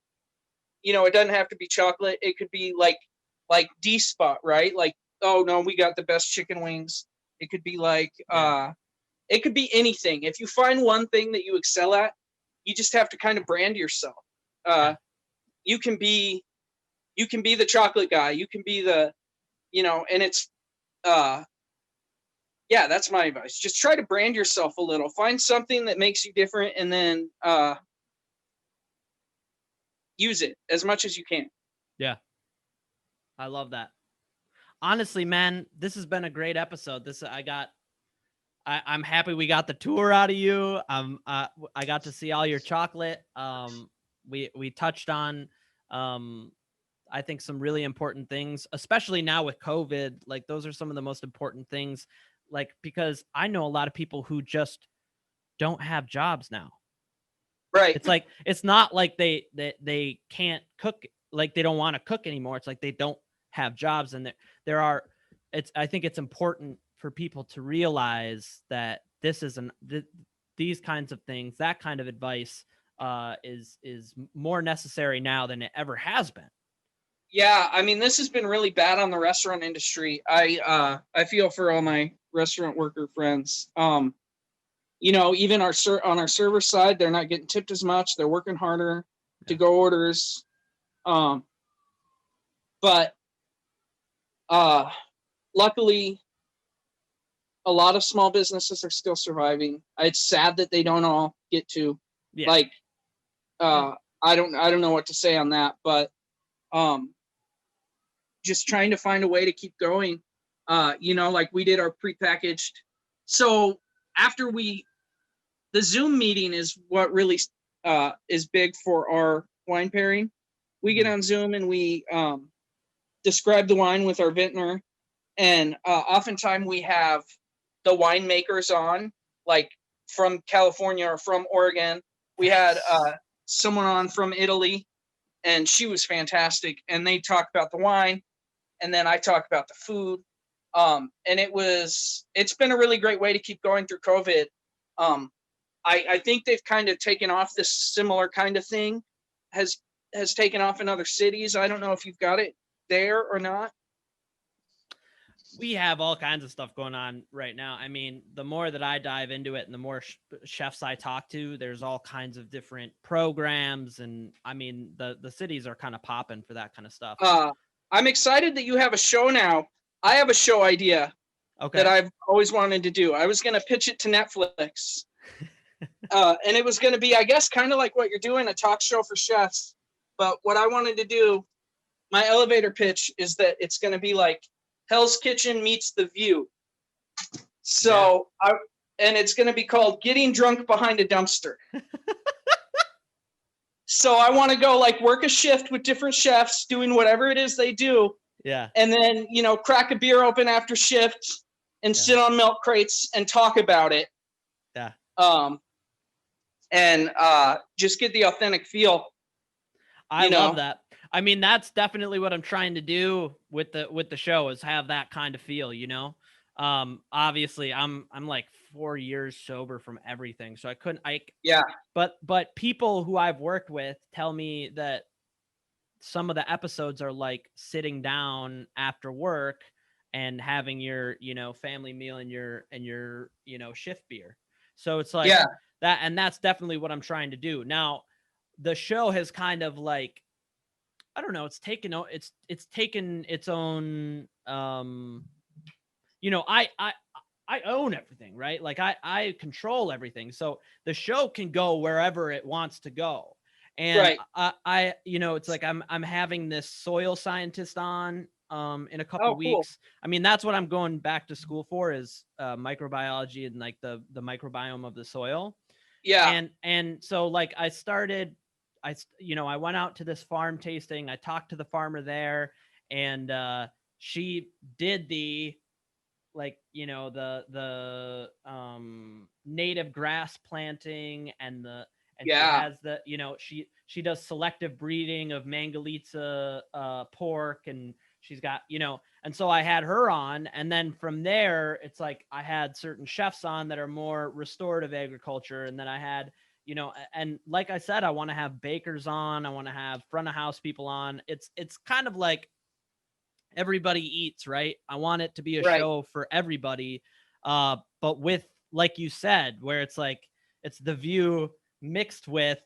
Speaker 2: it doesn't have to be chocolate. It could be like D-Spot, right? Oh no, we got the best chicken wings. It could be it could be anything. If you find one thing that you excel at, you just have to kind of brand yourself. You can be the chocolate guy. You can be the, and it's, that's my advice. Just try to brand yourself a little. Find something that makes you different, and then use it as much as you can.
Speaker 1: Yeah. I love that. honestly, man, this has been a great episode. I'm happy we got the tour out of you. I got to see all your chocolate. We touched on, I think, some really important things, especially now with COVID. Like, those are some of the most important things, like, because I know a lot of people who just don't have jobs now.
Speaker 2: Right.
Speaker 1: It's like, it's not like they can't cook, like they don't want to cook anymore. It's like they don't have jobs, and there are. I think it's important for people to realize that these kinds of things, that kind of advice, is more necessary now than it ever has been.
Speaker 2: Yeah, I mean, this has been really bad on the restaurant industry. I feel for all my restaurant worker friends. Even on our server side, they're not getting tipped as much. They're working harder to go orders. But luckily, a lot of small businesses are still surviving. It's sad that they don't all get to.
Speaker 1: Yeah.
Speaker 2: Like, I don't know what to say on that, but just trying to find a way to keep going. Like we did our prepackaged. So after the Zoom meeting is what really is big for our wine pairing. We get on Zoom and we describe the wine with our vintner, and oftentimes we have the winemakers on, like from California or from Oregon. We had someone on from Italy, and she was fantastic. And they talk about the wine, and then I talk about the food. And it's been a really great way to keep going through COVID. I think they've kind of taken off this similar kind of thing, has taken off in other cities. I don't know if you've got it there or not.
Speaker 1: We have all kinds of stuff going on right now. I mean, the more that I dive into it and the more chefs I talk to, there's all kinds of different programs. And I mean, the cities are kind of popping for that kind of stuff.
Speaker 2: I'm excited that you have a show now. I have a show idea that I've always wanted to do. I was going to pitch it to Netflix. And it was going to be, I guess, kind of like what you're doing, a talk show for chefs. But what I wanted to do, my elevator pitch is that it's going to be like Hell's Kitchen meets The View. So, and it's going to be called Getting Drunk Behind a Dumpster. So I want to go like work a shift with different chefs doing whatever it is they do.
Speaker 1: Yeah.
Speaker 2: And then, crack a beer open after shift and sit on milk crates and talk about it.
Speaker 1: Yeah.
Speaker 2: And just get the authentic feel.
Speaker 1: I love that. I mean, that's definitely what I'm trying to do with the show, is have that kind of feel, obviously I'm like 4 years sober from everything. So but people who I've worked with tell me that some of the episodes are like sitting down after work and having your, family meal and your, shift beer. So it's like that. And that's definitely what I'm trying to do. Now, the show has kind of like, I don't know, it's taken its own, I own everything, right? Like I control everything. So the show can go wherever it wants to go. And it's like I'm having this soil scientist on in a couple weeks. Cool. I mean, that's what I'm going back to school for, is microbiology and like the microbiome of the soil.
Speaker 2: Yeah.
Speaker 1: And so like I went out to this farm tasting. I talked to the farmer there, and she did the native grass planting and she has the, she does selective breeding of Mangalitsa pork, and she's got, and so I had her on, and then from there, it's like I had certain chefs on that are more restorative agriculture, and then I had, and like I said, I want to have bakers on, I want to have front of house people on. It's kind of like everybody eats, right? I want it to be a show for everybody, but with, like you said, where it's like it's The View mixed with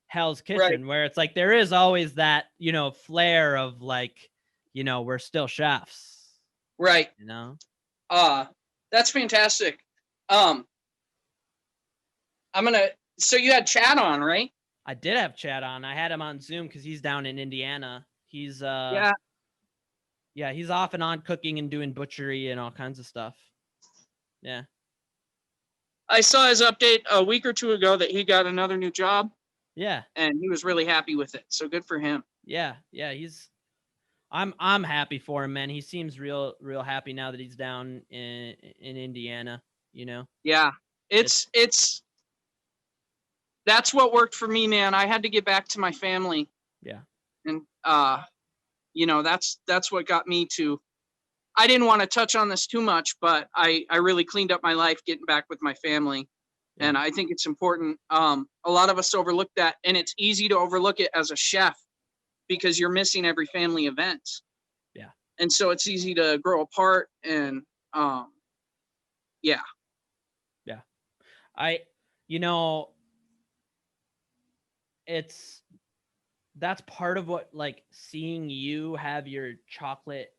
Speaker 1: Hell's Kitchen, where it's like there is always that, flair of like, we're still chefs,
Speaker 2: right? That's fantastic. So you had Chad on, right?
Speaker 1: I did have Chad on. I had him on Zoom because he's down in Indiana. He's Yeah, he's off and on cooking and doing butchery and all kinds of stuff. Yeah.
Speaker 2: I saw his update a week or two ago that he got another new job.
Speaker 1: Yeah.
Speaker 2: And he was really happy with it. So good for him.
Speaker 1: Yeah. I'm happy for him, man. He seems real happy now that he's down in Indiana, you know.
Speaker 2: Yeah. It's that's what worked for me, man. I had to get back to my family.
Speaker 1: Yeah.
Speaker 2: And that's what got me to. I didn't want to touch on this too much, but I really cleaned up my life getting back with my family. Yeah. And I think it's important. A lot of us overlook that, and it's easy to overlook it as a chef because you're missing every family event.
Speaker 1: Yeah.
Speaker 2: And so it's easy to grow apart and yeah.
Speaker 1: Yeah. That's part of what, like, seeing you have your chocolate,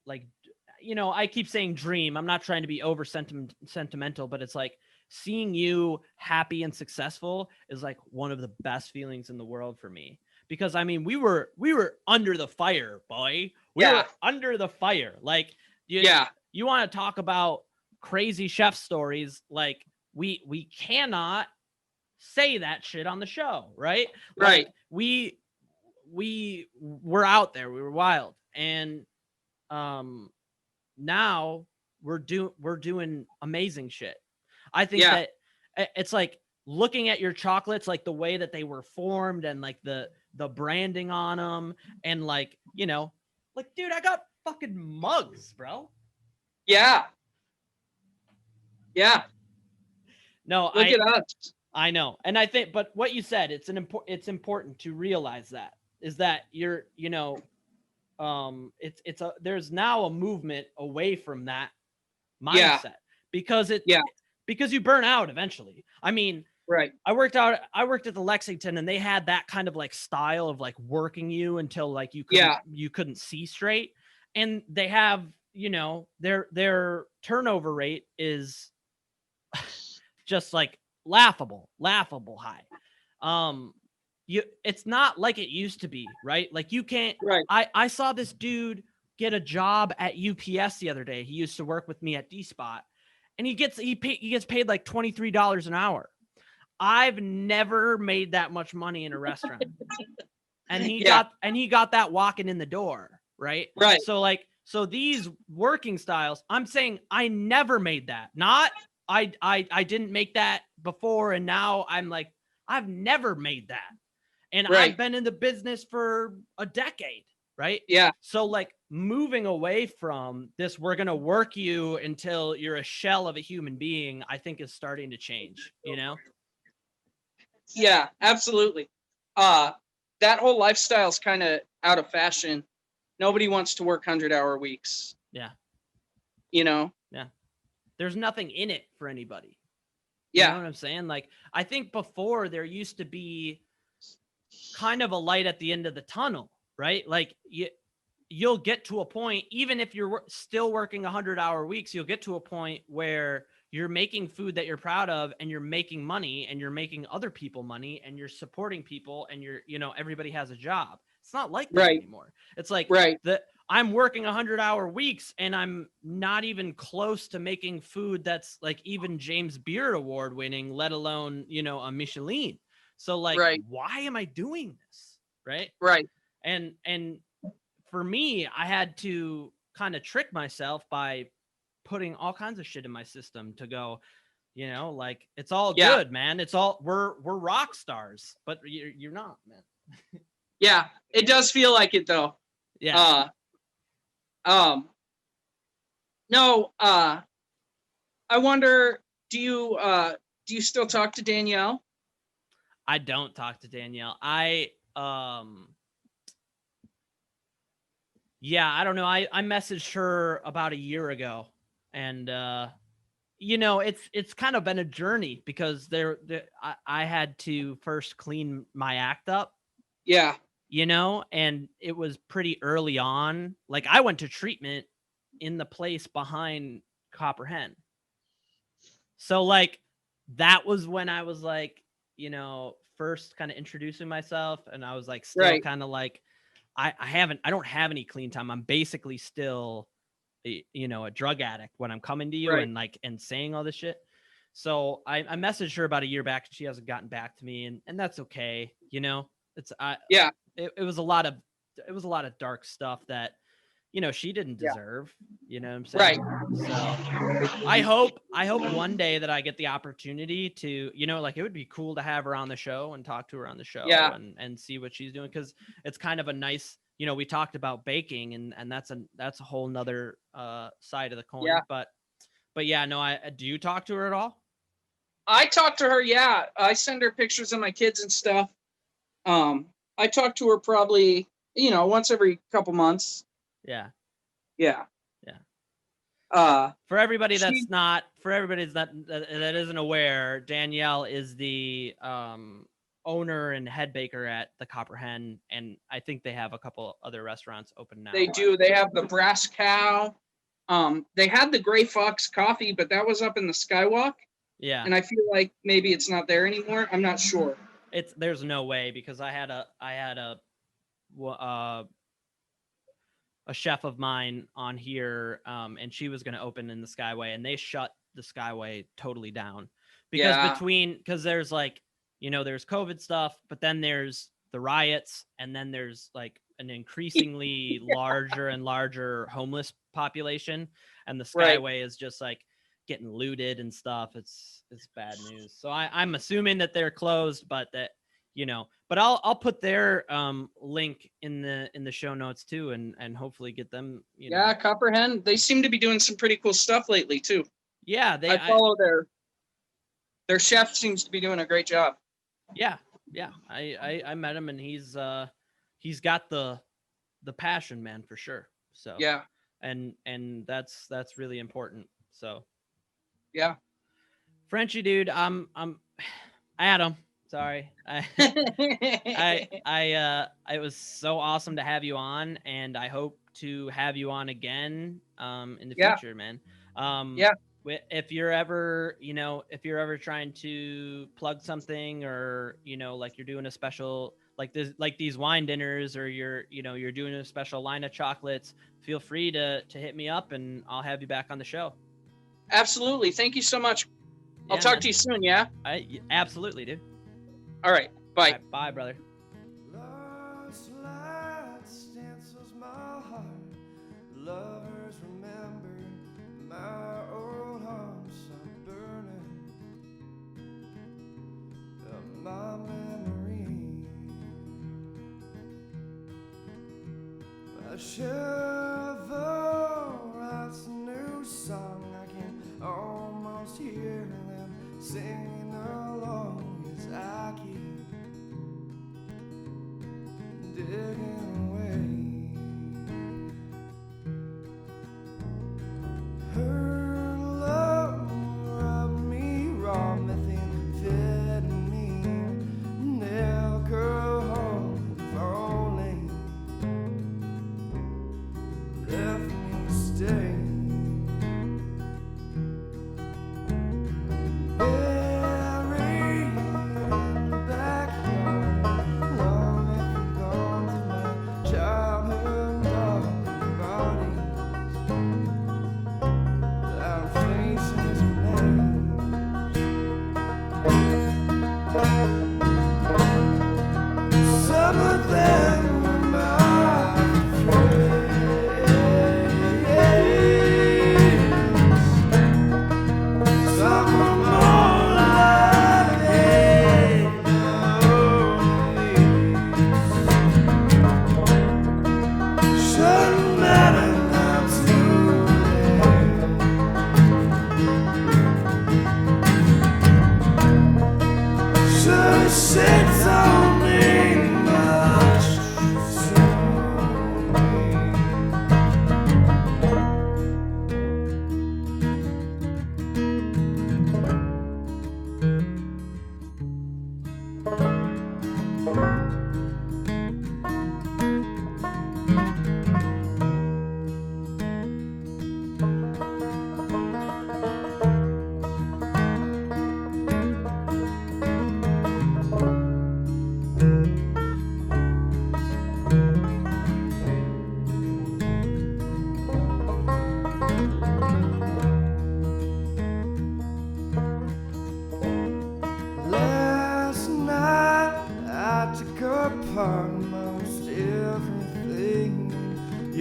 Speaker 1: like, I keep saying dream. I'm not trying to be over sentimental, but it's like seeing you happy and successful is like one of the best feelings in the world for me. Because I mean, we were under the fire, boy. We were under the fire. Like, you want to talk about crazy chef stories? Like, we cannot say that shit on the show, right?
Speaker 2: Right.
Speaker 1: Like, we were out there. We were wild, and now we're doing amazing shit. I think that it's like looking at your chocolates, like the way that they were formed and like the branding on them, and like, like, dude, I got fucking mugs, bro.
Speaker 2: Yeah.
Speaker 1: No,
Speaker 2: look at us.
Speaker 1: I know. And I think, but what you said, it's important to realize that is that you're, there's now a movement away from that mindset because because you burn out eventually. I mean,
Speaker 2: right.
Speaker 1: I worked at the Lexington, and they had that kind of like style of like working you until like you couldn't see straight. And they have, their turnover rate is just like laughable high. It's not like it used to be, right? Like, you can't.
Speaker 2: Right.
Speaker 1: I saw this dude get a job at UPS the other day. He used to work with me at D-Spot, and he gets paid like $23 an hour. I've never made that much money in a restaurant. And he got that walking in the door, right?
Speaker 2: Right.
Speaker 1: So these working styles, I'm saying I never made that. Not I didn't make that before, and now I'm like, I've never made that. And I've been in the business for a decade, right?
Speaker 2: Yeah.
Speaker 1: So like moving away from this, we're going to work you until you're a shell of a human being, I think is starting to change,
Speaker 2: Yeah, absolutely. That whole lifestyle's kind of out of fashion. Nobody wants to work 100-hour weeks.
Speaker 1: Yeah.
Speaker 2: Yeah.
Speaker 1: There's nothing in it for anybody.
Speaker 2: Yeah.
Speaker 1: You know what I'm saying? Like, I think before there used to be kind of a light at the end of the tunnel, right? Like, you'll get to a point, even if you're still working 100-hour weeks, you'll get to a point where you're making food that you're proud of, and you're making money, and you're making other people money, and you're supporting people, and everybody has a job. It's not like that anymore. It's like I'm working 100-hour weeks, and I'm not even close to making food that's like even James Beard Award winning, let alone, a Michelin. So like, why am I doing this? Right.
Speaker 2: Right.
Speaker 1: And for me, I had to kind of trick myself by putting all kinds of shit in my system to go, like, it's all good, man. It's all, we're rock stars, but you're not, man.
Speaker 2: Yeah. It does feel like it though.
Speaker 1: Yeah.
Speaker 2: No, I wonder, do you still talk to Danielle?
Speaker 1: I don't talk to Danielle. Yeah, I don't know. I messaged her about a year ago, and it's kind of been a journey because I had to first clean my act up.
Speaker 2: Yeah.
Speaker 1: And it was pretty early on. Like, I went to treatment in the place behind Copper Hen. So like, that was when I was like, first kind of introducing myself, and I was like still kind of like I don't have any clean time. I'm basically still a drug addict when I'm coming to you
Speaker 2: Right.
Speaker 1: and and saying all this shit. So I messaged her about a year back. She hasn't gotten back to me, and that's okay. It's
Speaker 2: Yeah.
Speaker 1: it was a lot of dark stuff that she didn't
Speaker 2: Yeah.
Speaker 1: deserve. You know what I'm saying?
Speaker 2: Right.
Speaker 1: So I hope one day that I get the opportunity to, it would be cool to have her on the show and talk to her on the show
Speaker 2: Yeah.
Speaker 1: and see what she's doing. Cause it's kind of a nice, we talked about baking and that's a whole nother side of the coin.
Speaker 2: Yeah.
Speaker 1: But yeah, no, do you talk to her at all?
Speaker 2: I talk to her. Yeah. I send her pictures of my kids and stuff. I talk to her probably, once every couple months.
Speaker 1: Yeah.
Speaker 2: Yeah.
Speaker 1: Yeah. For everybody that isn't aware, Danielle is the owner and head baker at the Copper Hen, and I think they have a couple other restaurants open now.
Speaker 2: They do. They have the Brass Cow. They had the Gray Fox Coffee, but that was up in the Skywalk.
Speaker 1: Yeah.
Speaker 2: And I feel like maybe it's not there anymore. I'm not sure.
Speaker 1: There's no way, because I had a chef of mine on here, and she was going to open in the Skyway, and they shut the Skyway totally down because because there's there's COVID stuff, but then there's the riots, and then there's an increasingly larger and larger homeless population, and the Skyway is just getting looted and stuff. It's bad news. So I'm assuming that they're closed, but that but I'll put their link in the show notes too, and hopefully get them.
Speaker 2: Yeah, Copper Hen. They seem to be doing some pretty cool stuff lately too.
Speaker 1: Yeah,
Speaker 2: I follow their chef seems to be doing a great job.
Speaker 1: Yeah. I met him, and he's got the passion, man, for sure. So
Speaker 2: yeah,
Speaker 1: and that's really important. So
Speaker 2: yeah,
Speaker 1: Frenchie, dude, I'm Adam. Sorry. It was so awesome to have you on, and I hope to have you on again in the future, man. If you're ever trying to plug something, or you're doing a special these wine dinners, or you're doing a special line of chocolates, feel free to hit me up, and I'll have you back on the show.
Speaker 2: Absolutely. Thank you so much. I'll talk to you soon. Yeah.
Speaker 1: Absolutely, dude.
Speaker 2: All right. Bye.
Speaker 1: All right, bye, brother.
Speaker 3: Lost light stencils my heart. Lovers remember my old home sun burning of my memory. My shovel writes a new song. I can almost hear them singing along as I keep digging away. Her love rubbed me raw, methamphetamine, alcohol, if only left me stay.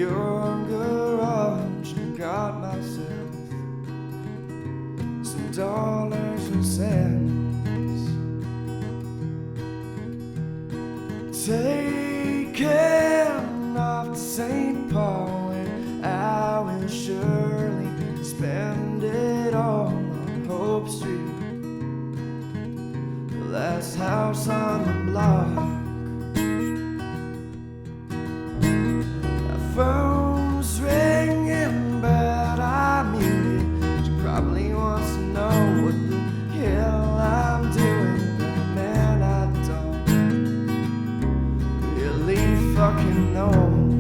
Speaker 3: your garage and got myself some dollars and cents. Taking off to St. Paul, and I will surely spend it all on Hope Street, the last house on the block. Phone's ringing, but I'm muted. She probably wants to know what the hell I'm doing. But man, I don't really fucking know.